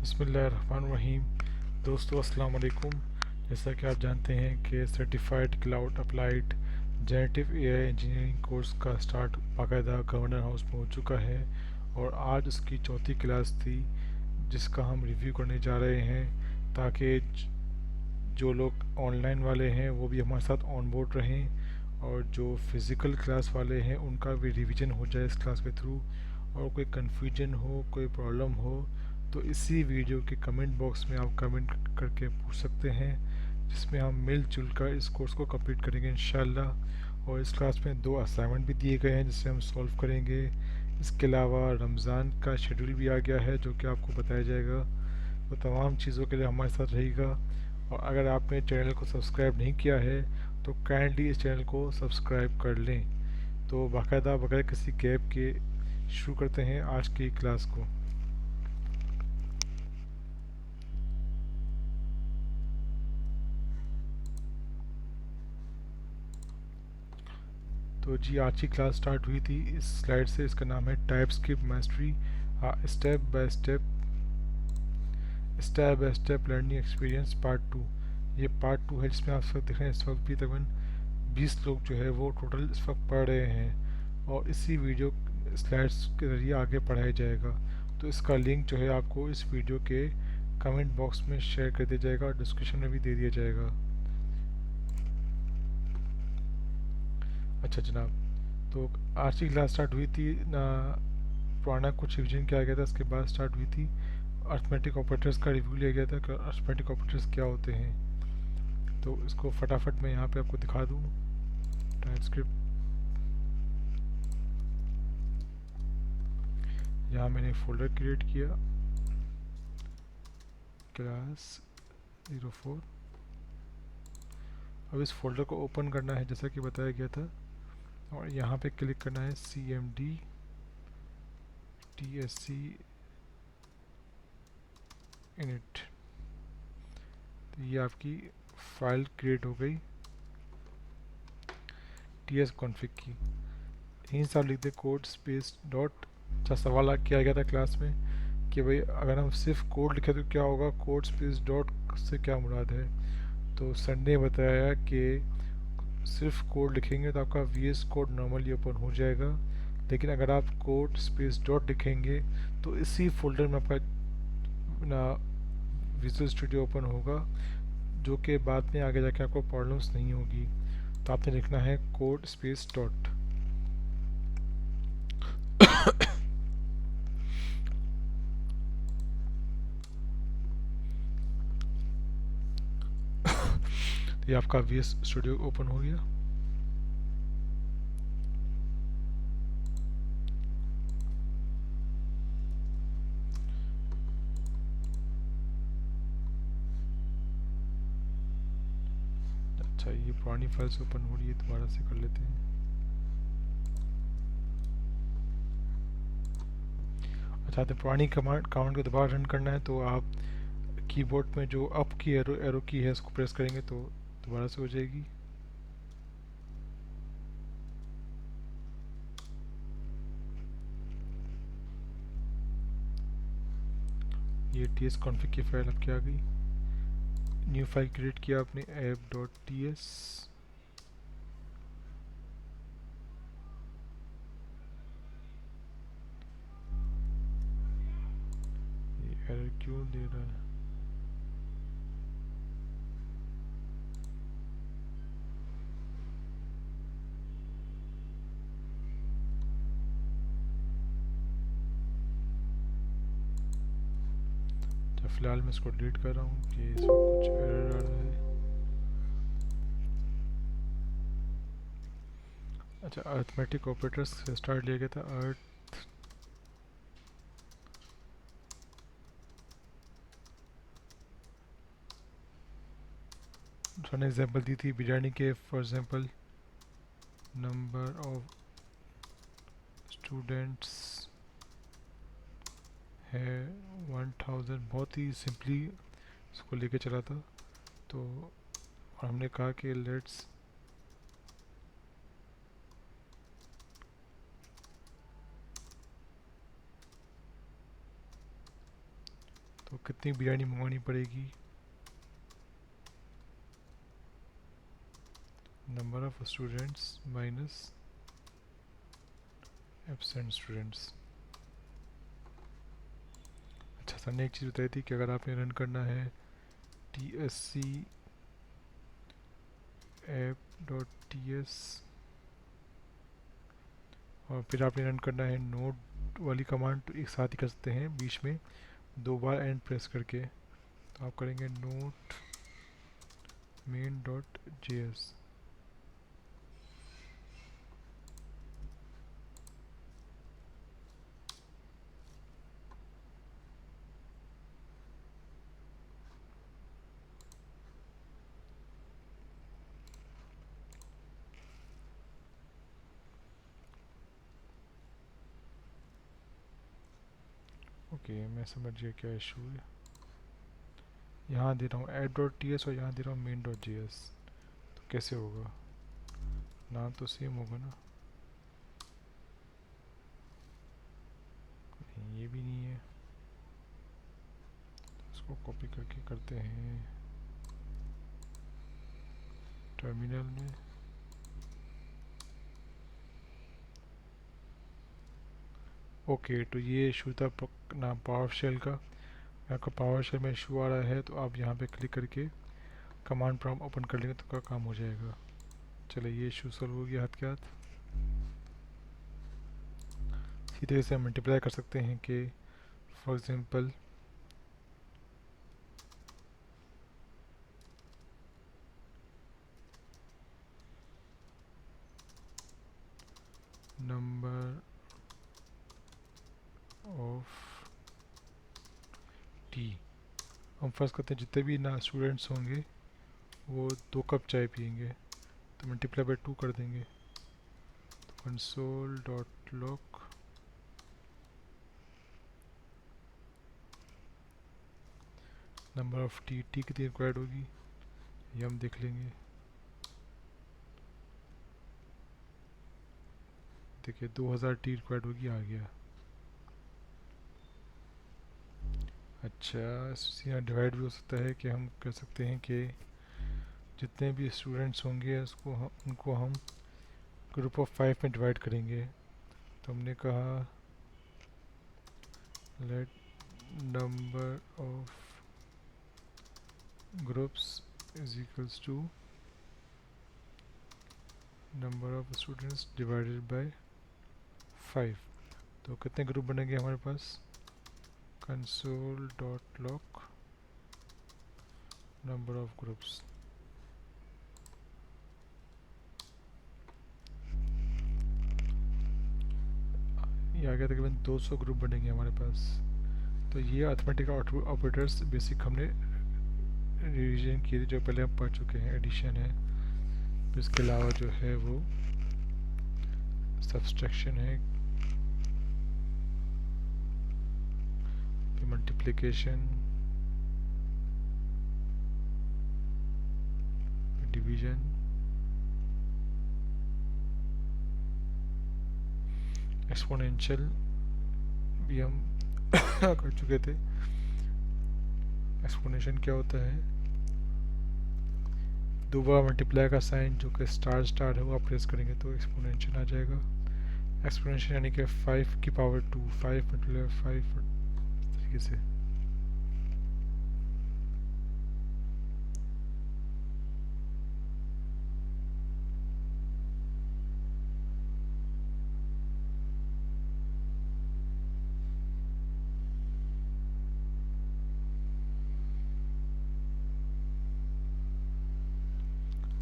बिस्मिल्लाहिर्रहमानिर्रहीम। दोस्तों अस्सलाम वालेकुम। जैसा कि आप जानते हैं कि certified cloud applied generative AI engineering course का स्टार्ट बाकायदा गवर्नर हाउस में हो चुका है और आज उसकी चौथी क्लास थी जिसका हम रिव्यू करने जा रहे हैं ताकि जो लोग ऑनलाइन वाले हैं वो भी हमारे साथ ऑन बोर्ड रहें और जो फिज़िकल क्लास वाले हैं उनका भी रिवीजन हो जाए इस क्लास के थ्रू। और कोई कन्फ्यूजन हो, कोई प्रॉब्लम हो तो इसी वीडियो के कमेंट बॉक्स में आप कमेंट करके पूछ सकते हैं, जिसमें हम मिलजुल कर इस कोर्स को कंप्लीट करेंगे इंशाल्लाह। और इस क्लास में 2 असाइनमेंट भी दिए गए हैं जिसे हम सॉल्व करेंगे। इसके अलावा रमज़ान का शेड्यूल भी आ गया है जो कि आपको बताया जाएगा। तो तमाम चीज़ों के लिए हमारे साथ रहेगा। और अगर आपने चैनल को सब्सक्राइब नहीं किया है तो काइंडली इस चैनल को सब्सक्राइब कर लें। तो बाकायदा बगैर किसी गैप के शुरू करते हैं आज की क्लास को। तो जी आज की क्लास स्टार्ट हुई थी इस स्लाइड से। इसका नाम है TypeScript mastery, step by step learning experience part 2। ये पार्ट 2 है जिसमें आप सब देख रहे हैं इस वक्त भी तकरीबन 20 लोग जो है वो टोटल इस वक्त पढ़ रहे हैं और इसी वीडियो स्लाइड्स के ज़रिए आगे पढ़ाया जाएगा। तो इसका लिंक जो है आपको इस वीडियो के कमेंट बॉक्स में शेयर कर दिया जाएगा और डिस्क्रिप्शन में भी दे दिया जाएगा। अच्छा जनाब, तो आज की क्लास स्टार्ट हुई थी ना, पुराना कुछ रिविजन किया गया था, उसके बाद स्टार्ट हुई थी अर्थमेटिक ऑपरेटर्स का रिव्यू लिया गया था कि अर्थमेटिक ऑपरेटर्स क्या होते हैं। तो इसको फटाफट मैं यहाँ पे आपको दिखा दूँ। टाइपस्क्रिप्ट, यहाँ मैंने फोल्डर क्रिएट किया क्लास 04। अब इस फोल्डर को ओपन करना है जैसा कि बताया गया था और यहाँ पे क्लिक करना है CMD TSC init। तो ये आपकी फाइल क्रिएट हो गई TS config की। यहीं से आप लिख दे कोड स्पेस डॉट। अच्छा सवाल किया गया था क्लास में कि भाई अगर हम सिर्फ कोड लिखे तो क्या होगा, कोड स्पेस डॉट से क्या मुराद है। तो सर ने बताया कि सिर्फ कोड लिखेंगे तो आपका VS कोड नॉर्मली ओपन हो जाएगा, लेकिन अगर आप कोड स्पेस डॉट लिखेंगे तो इसी फोल्डर में आपका ना विजुअल स्टूडियो ओपन होगा, जो कि बाद में आगे जाके आपको प्रॉब्लम्स नहीं होगी। तो आपने लिखना है कोड स्पेस डॉट। तो ये आपका VS स्टूडियो ओपन हो गया। अच्छा ये पुरानी फाइल्स ओपन हो रही है, दोबारा से कर लेते हैं। अच्छा तो पुरानी कमांड को दोबारा रन करना है तो आप कीबोर्ड में जो अप की एरो की है उसको प्रेस करेंगे तो दोबारा से हो जाएगी। ये TS कॉन्फ़िग की फाइल आपकी आ गई। न्यू फाइल क्रिएट किया आपने app.ts। ये एरर क्यों दे रहा है। अच्छा फ़िलहाल मैं इसको डिलीट कर रहा हूँ कि इस वक्त कुछ एरर आ रहा है। अच्छा अर्थमेटिक ऑपरेटर्स से स्टार्ट लिया गया था। अर्थ मैंने एग्जांपल दी थी बिरयानी के, for example number of students है 1000। बहुत ही सिंपली इसको लेके चला था। तो और हमने कहा कि लेट्स तो कितनी बिरयानी मंगवानी पड़ेगी? Number of students minus absent students. अच्छा, सर ने एक चीज़ बताई थी कि अगर आपने रन करना है TSC app.ts और फिर आपने रन करना है नोड वाली कमांड, तो एक साथ ही कर सकते हैं बीच में 2 बार एंड प्रेस करके। तो आप करेंगे नोट main.js। ओके, मैं समझ गया क्या इशू है। यहाँ दे रहा हूँ app.ts और यहाँ दे रहा हूँ main.js, तो कैसे होगा? नाम तो सेम होगा ना? नहीं, ये भी नहीं है। इसको कॉपी करके करते हैं टर्मिनल में। ओके, तो ये इशू था नाम पावर शेल का। आपका पावर शेल में इशू आ रहा है तो आप यहाँ पे क्लिक करके कमांड प्रॉम्प्ट ओपन कर लेंगे तो का काम हो जाएगा। चलिए, ये इशू सॉल्व हो गया हाथ के हाथ। इसी तरह से हम मल्टीप्लाई कर सकते हैं कि for example number of T, हम फर्ज करते हैं जितने भी ना स्टूडेंट्स होंगे वो 2 कप चाय पियेंगे, तो मल्टीप्लाई बाय 2 कर देंगे। तो console dot log number of T, T कितनी रिक्वायर्ड होगी ये हम देख लेंगे। देखिए 2000 टी रिक्वायर्ड होगी, आ गया। अच्छा, इसी यहाँ डिवाइड भी हो सकता है कि हम कह सकते हैं कि जितने भी स्टूडेंट्स होंगे उसको उनको हम ग्रुप ऑफ 5 में डिवाइड करेंगे। तो हमने कहा let number of groups is equals to number of students divided by 5। तो कितने ग्रुप बनेंगे हमारे पास? Console dot log number of groups. ये आ गया, तकरीबन 200 ग्रुप बनेंगे हमारे पास। तो ये अर्थमेटिक ऑपरेटर्स बेसिक हमने रिवीजन किए थे, जो पहले हम पढ़ चुके हैं। एडिशन है, तो इसके अलावा जो है वो सब्सट्रैक्शन है, मल्टीप्लिकेशन, डिवीजन, एक्सपोनेंशियल भी हम कर चुके थे। एक्सपोनेंशियल क्या होता है? 2 बार मल्टीप्लाई का साइन जो कि स्टार स्टार है वो आप प्रेस करेंगे तो एक्सपोनेंशियल आ जाएगा। एक्सपोनेंशियल यानी कि 5 की पावर 2, 5 मल्टीप्लाई 5 तरीके से।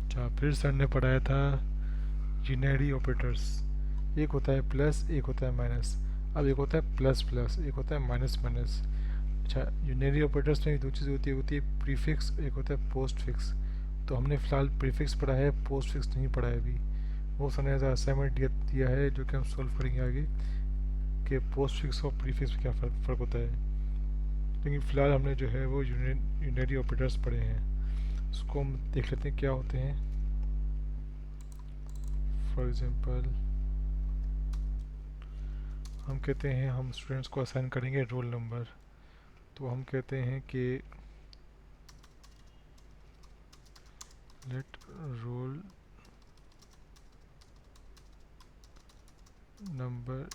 अच्छा, फिर सर ने पढ़ाया था यूनरी ऑपरेटर्स। एक होता है प्लस, एक होता है माइनस। अब एक होता है प्लस प्लस, एक होता है माइनस माइनस। अच्छा, यूनरी ऑपरेटर्स में 2 चीज़ें होती है प्रीफिक्स, एक होता है पोस्ट फिक्स। तो हमने फ़िलहाल प्रीफिक्स पढ़ा है, पोस्ट फिक्स नहीं पढ़ा है अभी। वो सर ने असाइनमेंट दिया है जो कि हम सॉल्व करेंगे आगे, कि पोस्ट फिक्स और प्रीफिक्स में क्या फ़र्क होता है। लेकिन फ़िलहाल हमने जो है वो यूनरी ऑपरेटर्स पढ़े हैं, उसको हम देख लेते हैं क्या होते हैं। फॉर एग्जांपल हम कहते हैं हम स्टूडेंट्स को असाइन करेंगे रोल नंबर। तो हम कहते हैं कि let roll number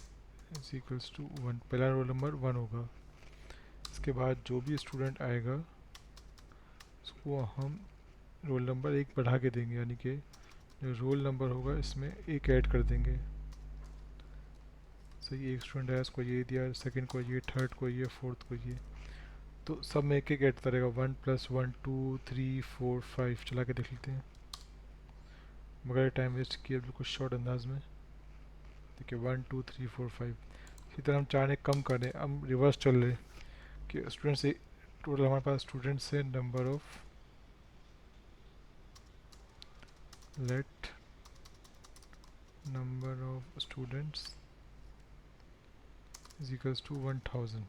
is equals to 1। पहला रोल नंबर 1 होगा। इसके बाद जो भी स्टूडेंट आएगा उसको हम रोल नंबर एक बढ़ा के देंगे, यानी कि जो रोल नंबर होगा इसमें एक ऐड कर देंगे। सही, एक स्टूडेंट आया, उसको ये दिया, सेकंड को ये, थर्ड को ये, फोर्थ को ये, तो सब में एक एक ऐड करता रहेगा। 1+1 2 3 4 5 चला के देख लेते हैं, मगर टाइम वेस्ट किया बिल्कुल शॉर्ट अंदाज में। देखिए 1 2 3 4 5। इसी तरह हम चाह रहे कम करें, हम रिवर्स चल रहे कि स्टूडेंट्स से टोटल हमारे पास स्टूडेंट्स से number of let number of students is equals to 1000।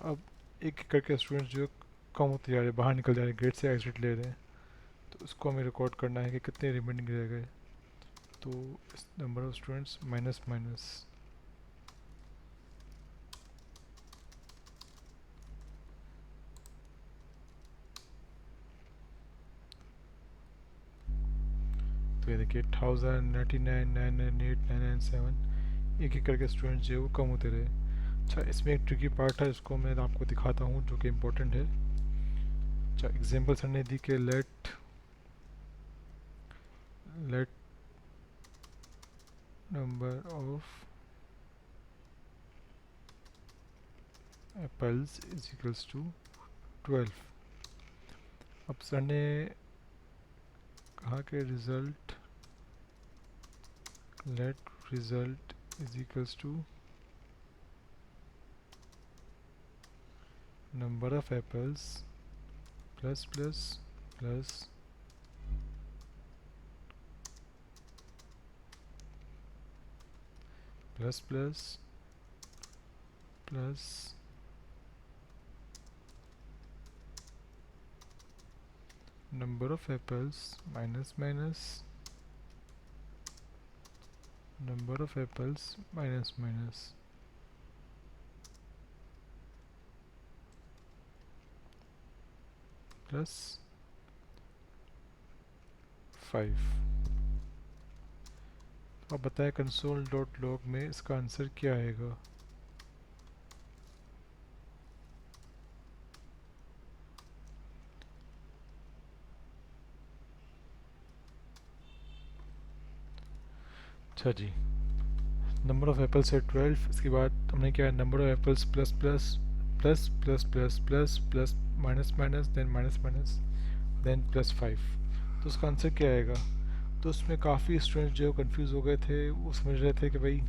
अब एक एक करके स्टूडेंट्स जो कम होते जा रहे हैं, बाहर निकल जा रहे हैं, ग्रेड से एग्जिट ले रहे हैं, तो उसको हमें रिकॉर्ड करना है कि कितने रिमेनिंग रह गए। तो इस number of students minus minus तो ये देखिए 1000 99 998 997 एक एक करके स्टूडेंट्स जो है वो कम होते रहे। अच्छा, इसमें एक ट्रिकी पार्ट है, इसको मैं आपको दिखाता हूँ जो कि इम्पोर्टेंट है। अच्छा, एग्जांपल सर ने दी कि let number of apples is equals to 12। अब सर ने कहा कि let result is equals to number of apples plus plus plus plus plus plus number of apples minus minus number of apples minus minus plus 5। अब बताएं console.log में इसका answer क्या आएगा। अच्छा जी, नंबर ऑफ एप्पल्स है 12। इसके बाद हमने क्या है, number of apples plus plus plus plus plus plus plus minus minus then minus minus then plus 5। तो उसका आंसर क्या आएगा। तो उसमें काफ़ी स्टूडेंट्स जो कंफ्यूज हो गए थे, वो समझ रहे थे कि भाई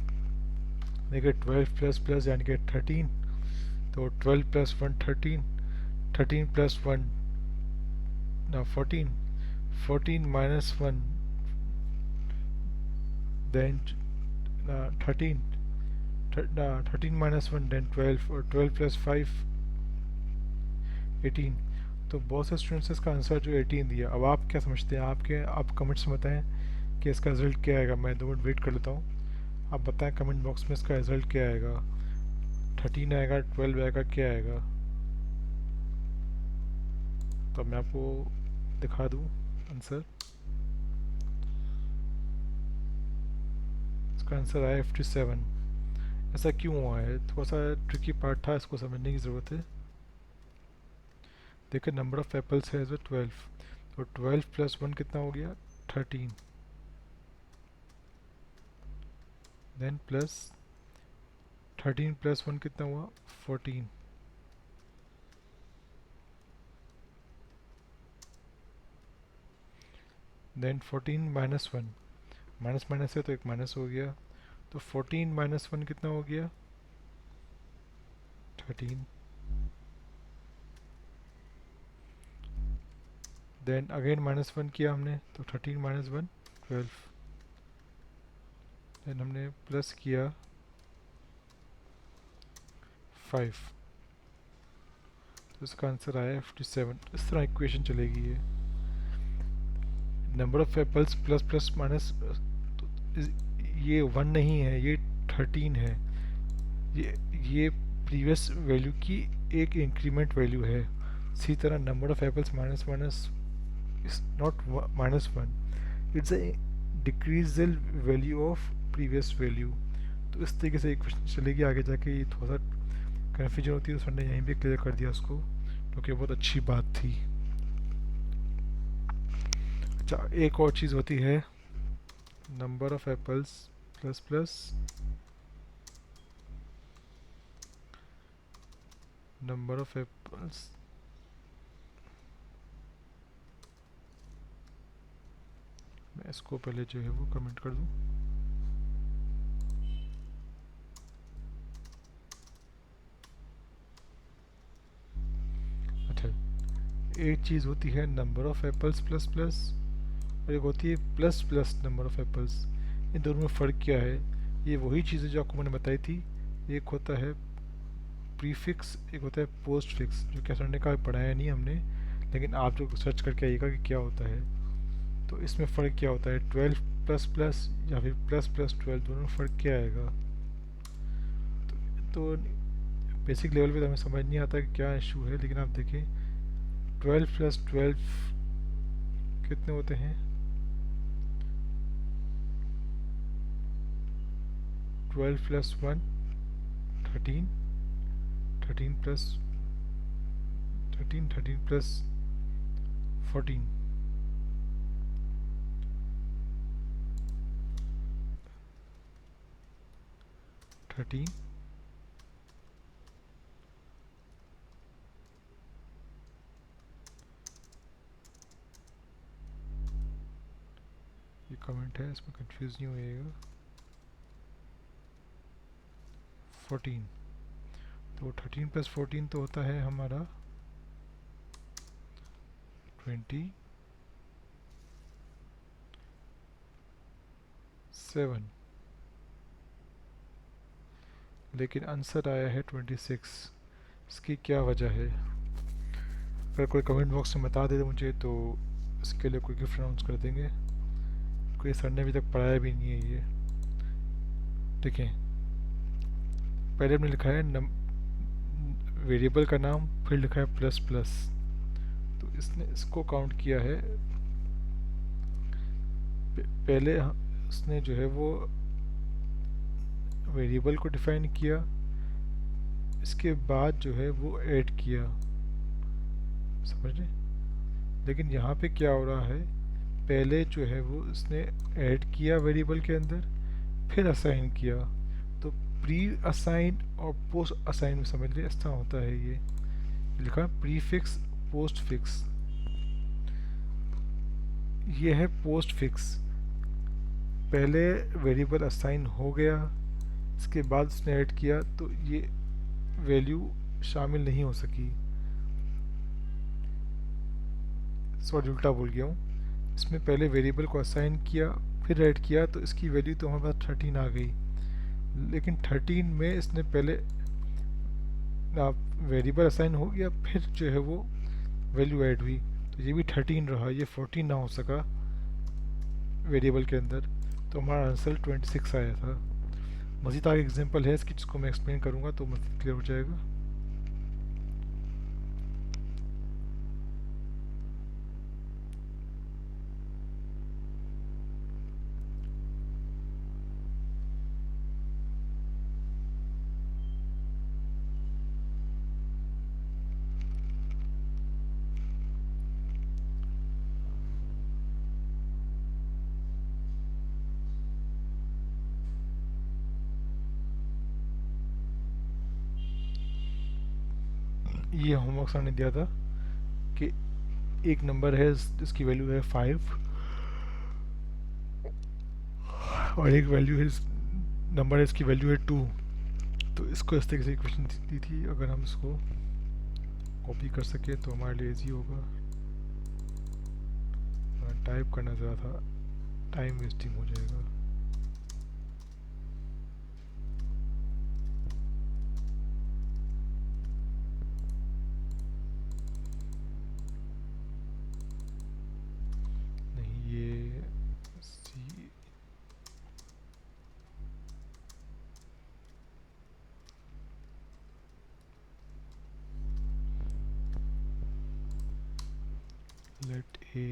देखिए 12 प्लस प्लस यानी कि 13, तो 12 प्लस 1 13, 13 प्लस 1 ना 14, 14 माइनस 1 then 13, 13 minus 1 then 12 और 12 plus 5 18। तो बहुत से स्टूडेंट्स इसका आंसर जो 18 दिया। अब आप क्या समझते हैं, आप कमेंट्स में बताएं कि इसका रिज़ल्ट क्या आएगा। मैं 2 मिनट वेट कर लेता हूँ, आप बताएं कमेंट बॉक्स में इसका रिज़ल्ट क्या आएगा। 13 आएगा, 12 आएगा, क्या आएगा। तो मैं आपको दिखा दूँ आंसर। इसका आंसर आया 57। ऐसा क्यों हुआ है, थोड़ा सा ट्रिकी पार्ट था, इसको समझने की ज़रूरत है। देखिए नंबर ऑफ एप्पल्स है 12, तो 12 प्लस 1 कितना हो गया 13, देन प्लस 13 प्लस 1 कितना हुआ 14, देन 14 माइनस 1, माइनस माइनस है तो एक माइनस हो गया, तो 14 माइनस 1 कितना हो गया 13, देन अगेन माइनस 1 किया हमने, तो 13 माइनस 1 12, देन हमने प्लस किया 5, तो इसका आंसर आया 57। इस तरह इक्वेशन चलेगी ये। Number of apples plus plus minus, ये 1 नहीं है, ये 13 है। ये प्रीवियस वैल्यू की एक इंक्रीमेंट वैल्यू है। इसी तरह number of apples minus minus is not minus one, it's a decreasal value of previous value. तो इस तरीके से एक क्वेश्चन चलेगी आगे जाके, ये थोड़ा सा कन्फ्यूजन होती है तो सर ने यहीं पे क्लियर कर दिया उसको, क्योंकि बहुत अच्छी बात थी। अच्छा, एक और चीज़ होती है number of apples plus plus number of apples, मैं इसको पहले जो है वो कमेंट कर दूं। अच्छा, एक चीज़ होती है number of apples plus plus, और एक होती है plus plus number of apples. इन दोनों में फ़र्क क्या है? ये वही चीज़ें जो आपको मैंने बताई थी। एक होता है प्रीफिक्स, एक होता है पोस्ट फिक्स, जो क्या सर ने कहा पढ़ाया नहीं हमने, लेकिन आप जो सर्च करके आइएगा कि क्या होता है। तो इसमें फ़र्क क्या होता है, 12 प्लस प्लस या फिर प्लस प्लस 12, दोनों में फ़र्क क्या आएगा? तो बेसिक लेवल पे तो हमें समझ नहीं आता कि क्या इशू है, लेकिन आप देखें 12 प्लस 12 कितने होते हैं? 12 प्लस 1 13, 13 प्लस 13, 13 प्लस 14, 13। ये कमेंट है, इसमें कंफ्यूज नहीं होइएगा। 14, तो 13 प्लस 14 तो होता है हमारा 27। लेकिन आंसर आया है 26। इसकी क्या वजह है? अगर कोई कमेंट बॉक्स में बता दे मुझे तो इसके लिए कोई गिफ्ट अनाउंस कर देंगे। कोई सर ने अभी तक पढ़ाया भी नहीं है ये। देखें, पहले हमने लिखा है वेरिएबल का नाम, फिर लिखा है प्लस प्लस, तो इसने इसको काउंट किया है। पहले उसने जो है वो वेरिएबल को डिफाइन किया, इसके बाद जो है वो ऐड किया, समझ रहे? लेकिन यहाँ पे क्या हो रहा है, पहले जो है वो इसने ऐड किया वेरिएबल के अंदर, फिर असाइन किया। तो प्री असाइन और पोस्ट असाइन में समझ लिया, इस तरह होता है ये। लिखा प्री फिक्स पोस्ट फिक्स, ये है पोस्ट फिक्स। पहले वेरिएबल असाइन हो गया, इसके बाद उसने ऐड किया, तो ये वैल्यू शामिल नहीं हो सकी। सॉरी, उल्टा बोल गया हूँ। इसमें पहले वेरिएबल को असाइन किया, फिर ऐड किया, तो इसकी वैल्यू तो हमारे पास 13 आ गई। लेकिन 13 में इसने पहले वेरिएबल असाइन हो गया, फिर जो है वो वैल्यू ऐड हुई, तो ये भी 13 रहा, ये 14 ना हो सका वेरिएबल के अंदर, तो हमारा आंसर 26 आया था। मज़ीद आगे एग्जांपल है इसकी, जिसको मैं एक्सप्लेन करूँगा तो मज़ीद क्लियर हो जाएगा। ये होमवर्क सर ने दिया था कि एक नंबर है जिसकी वैल्यू है 5, और एक वैल्यू है नंबर है इसकी वैल्यू है 2। तो इसको इस तरीके से क्वेश्चन दी थी, अगर हम इसको कॉपी कर सके तो हमारे लिए ईजी होगा। टाइप करना ज़्यादा था, टाइम वेस्टिंग हो जाएगा। नहीं, ये सी, let a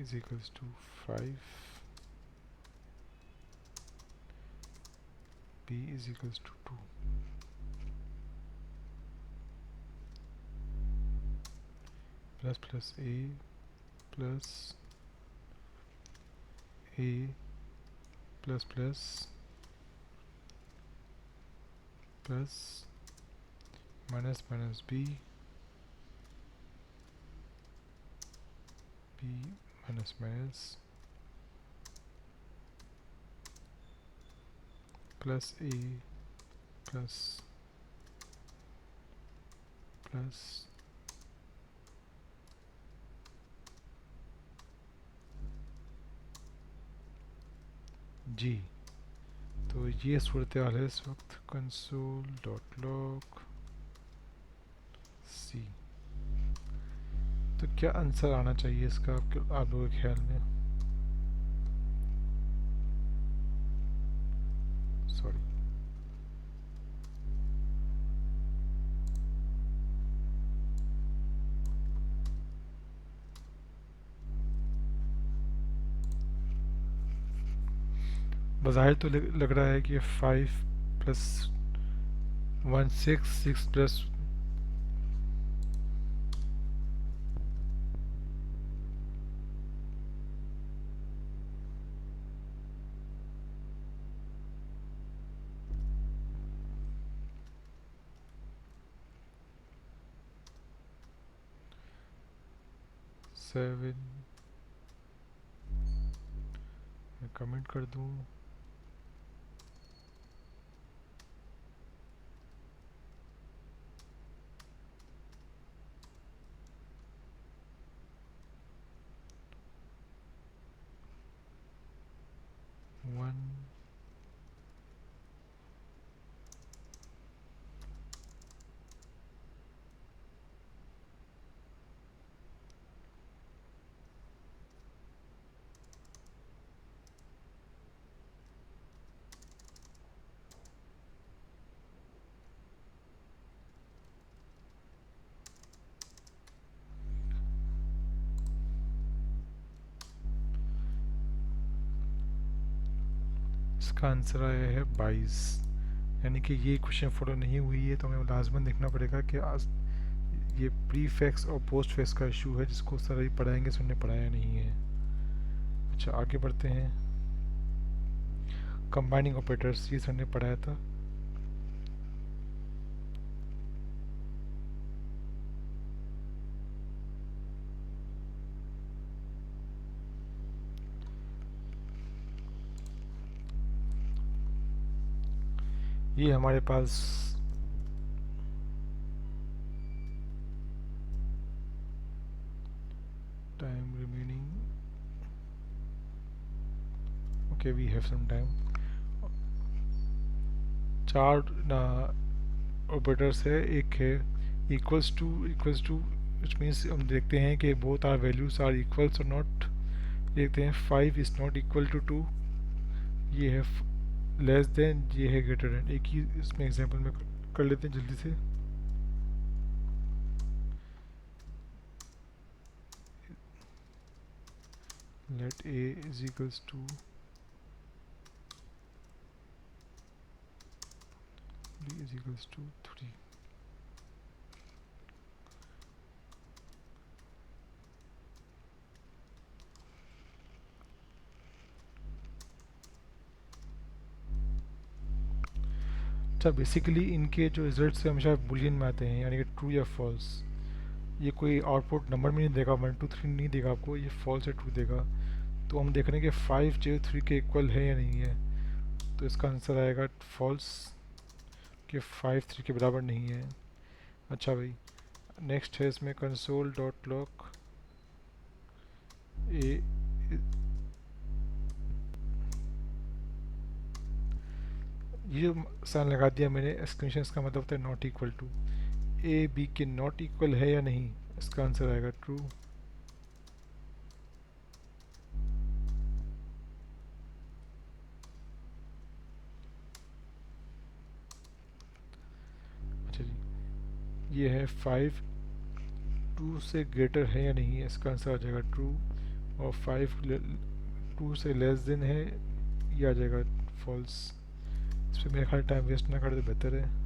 is equals to 5, b is equals to 2. Plus plus a plus a plus plus plus minus minus b minus minus plus a plus plus g। तो ये सूरत हाल है इस वक्त। Console dot log c. तो क्या answer आना चाहिए इसका आप लोगों के ख्याल में? सॉरी, बज़ाहिर तो लग रहा है कि 5 प्लस 1 6 प्लस 7। मैं कमेंट कर दूं। वन इसका आंसर आया है 22। यानी कि ये क्वेश्चन फॉलो नहीं हुई है, तो हमें लाजमन देखना पड़ेगा कि आज ये प्री फैक्स और पोस्ट फैक्स का इशू है, जिसको सर अभी पढ़ाएंगे, सुनने पढ़ाया नहीं है। अच्छा, आगे बढ़ते हैं। कंबाइनिंग ऑपरेटर्स, ये सर ने पढ़ाया था। ये हमारे पास time remaining, okay we have some time. 4 operators है। एक है इक्वल्स टू विच मीन्स हम देखते हैं कि both are values are equals और नॉट। देखते हैं 5 इज़ नॉट इक्वल टू 2, ये है लेस देन, ये है ग्रेटर देन। एक ही इसमें एग्जांपल में कर लेते हैं जल्दी से। Let a is equals to b is equals to 3। अच्छा, बेसिकली इनके जो रिजल्ट से हमेशा बुलियन में आते हैं, यानी कि ट्रू या फॉल्स। ये कोई आउटपुट नंबर में नहीं देगा, 1 2 3 नहीं देगा आपको, ये फॉल्स या ट्रू देगा। तो हम देख रहे हैं कि 5 जो 3 के इक्वल है या नहीं है। तो इसका आंसर आएगा फॉल्स, कि 5 3 के बराबर नहीं है। अच्छा भाई, नेक्स्ट है इसमें कंसोल डॉट लॉग ए। ये साइन लगा दिया मैंने, एक्सक्लेमेशन, इसका मतलब होता है not equal to. A B के नॉट इक्वल है या नहीं, इसका आंसर आएगा ट्रू। अच्छा जी, ये है 5 टू से ग्रेटर है या नहीं है, इसका आंसर आ जाएगा ट्रू। और 5 टू से लेस देन है, ये आ जाएगा फॉल्स। इस पर मेरे ख्याल टाइम वेस्ट ना कर तो बेहतर है।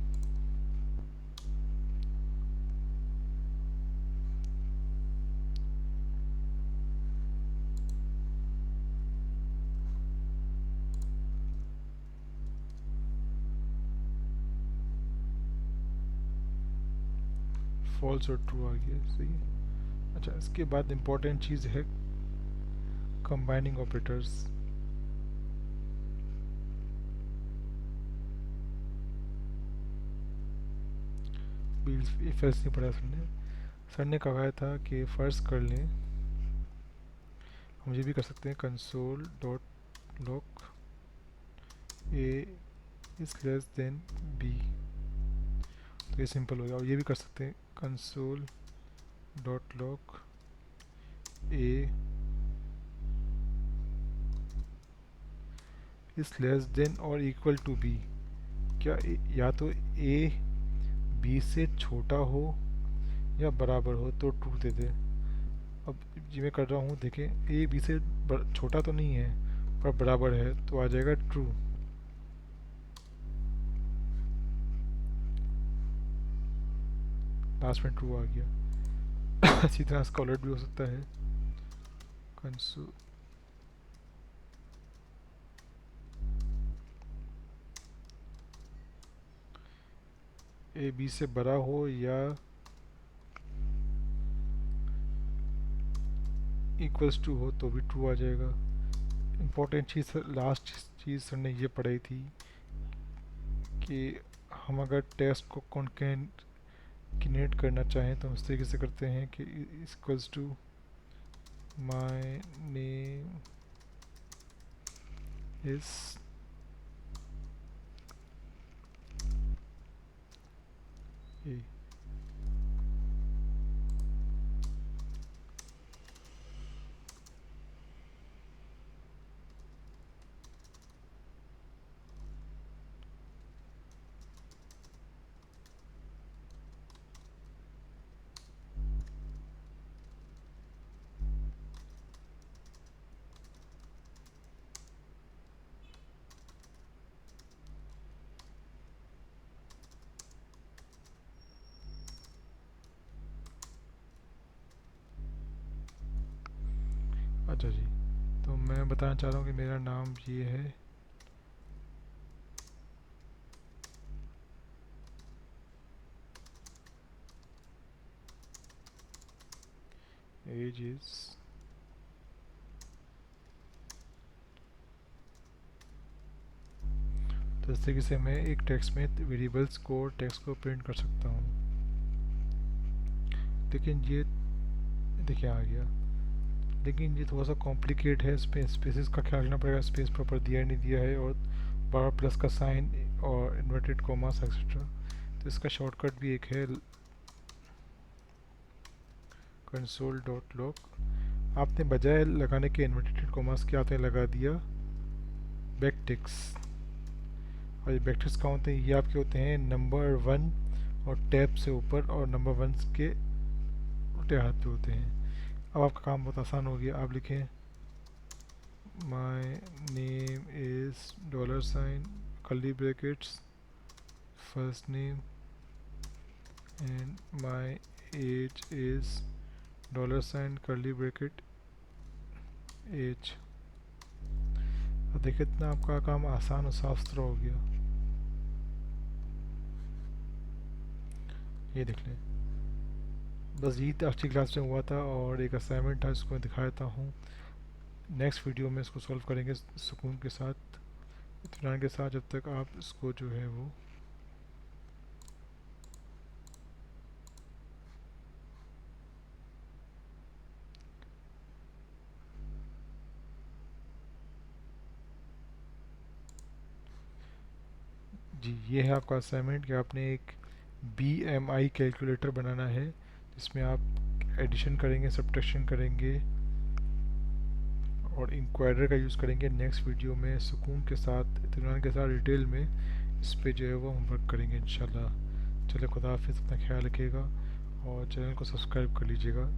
फॉल्स और ट्रू आ गया, सही है। अच्छा, इसके बाद इम्पोर्टेंट चीज़ है कंबाइनिंग ऑपरेटर्स। इफ एल्स नहीं पढ़ा सर ने कहा था कि फ़र्ज़ कर लें, हम ये भी कर सकते हैं console dot log a is less than b, तो ये सिंपल हो गया। और ये भी कर सकते हैं console dot log a is less then और इक्वल टू बी। क्या या तो ए बी से छोटा हो या बराबर हो तो ट्रू दे दे। अब जी मैं कर रहा हूँ, देखें ए बी से छोटा तो नहीं है पर बराबर है, तो आ जाएगा ट्रू। लास्ट में ट्रू आ गया। इसी तरह इसका उलट भी हो सकता है, कंसोल ए बी से बड़ा हो या इक्वल्स टू हो तो भी ट्रू आ जाएगा। इम्पोर्टेंट चीज़ लास्ट चीज़ सर ने ये पढ़ाई थी कि हम अगर टेक्स्ट को कॉन्केटनेट करना चाहें तो हम इस तरीके से करते हैं कि equals to my name is a. अच्छा जी, तो मैं बताना चाह रहा हूँ कि मेरा नाम ये है, एज इज़ तो इस तरीके से मैं एक टेक्स्ट में वेरिएबल्स को टेक्स्ट को प्रिंट कर सकता हूँ। लेकिन ये देखिए आ गया, लेकिन ये थोड़ा सा कॉम्प्लिकेट है, स्पेसेस का ख्याल रखना पड़ेगा, स्पेस प्रॉपर दिया नहीं दिया है, और बार प्लस का साइन और इन्वर्टेड कॉमास एक्सेट्रा। तो इसका शॉर्टकट भी एक है कंसोल डॉट लॉग। आपने बजाय लगाने के इन्वर्टेड कॉमास के आपने लगा दिया बैकटिक्स, और ये बैकटिक्स का होते हैं, ये आपके होते हैं नंबर 1 और टैब से ऊपर और नंबर 1 के उल्टे हाथ पे होते हैं। अब आपका काम बहुत आसान हो गया, आप लिखें my name is dollar sign curly brackets first name and my age is dollar sign curly bracket age. अब देखिए इतना आपका काम आसान और साफ सुथरा हो गया। ये देख लें, बस यही आज की क्लास में हुआ था और एक असाइनमेंट था, इसको दिखाता हूँ। नेक्स्ट वीडियो में इसको सॉल्व करेंगे सुकून के साथ, इत्मीनान के साथ, जब तक आप इसको जो है वो जी, ये है आपका असाइनमेंट कि आपने एक BMI कैलकुलेटर बनाना है जिसमें आप एडिशन करेंगे, सब्ट्रैक्शन करेंगे और इंक्वायरर का यूज़ करेंगे। नेक्स्ट वीडियो में सुकून के साथ, इत्मीनान के साथ डिटेल में इस पे जो है वो हम वर्क करेंगे इंशाल्लाह। चले, खुदा हाफिज़, अपना ख्याल रखिएगा और चैनल को सब्सक्राइब कर लीजिएगा।